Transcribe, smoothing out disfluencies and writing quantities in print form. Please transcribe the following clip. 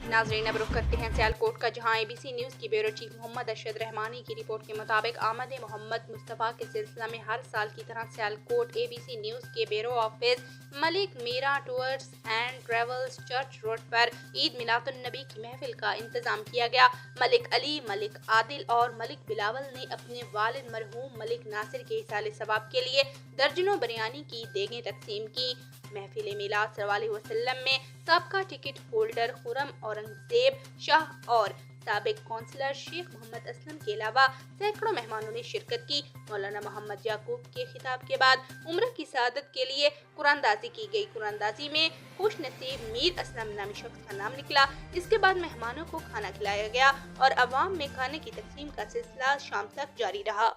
नाज़रीन, अब रुख करते हैं सियालकोट का, जहां ABC न्यूज़ की ब्यूरो चीफ मोहम्मद अरशद रहमानी की रिपोर्ट के मुताबिक आमद मोहम्मद मुस्तफ़ा के सिलसिला में हर साल की तरह सियालकोट ABC न्यूज़ के bureau office Malik Meera tours and travels church road पर ईद मिलादुन्नबी की महफिल का इंतजाम किया गया। मलिक अली, मलिक आदिल और मलिक बिलावल ने अपने वालिद मरहूम मलिक नासिर के इसाले सवाब के लिए दर्जनों बिरयानी की देगें तकसीम की। महफिल मिलाद सल्लल्लाहु अलैहि वसल्लम में सबका टिकट होल्डर खुरम औरंगजेब शाह और साबिक कौंसलर शेख मोहम्मद असलम के अलावा सैकड़ों मेहमानों ने शिरकत की। मौलाना मोहम्मद याकूब के खिताब के बाद उम्र की सआदत के लिए कुरानदाजी की गई। कुरानदाजी में खुश नसीब मीर असलम नामी शख्स का नाम निकला। इसके बाद मेहमानों को खाना खिलाया गया और अवाम में खाने की तकसीम का सिलसिला शाम तक जारी रहा।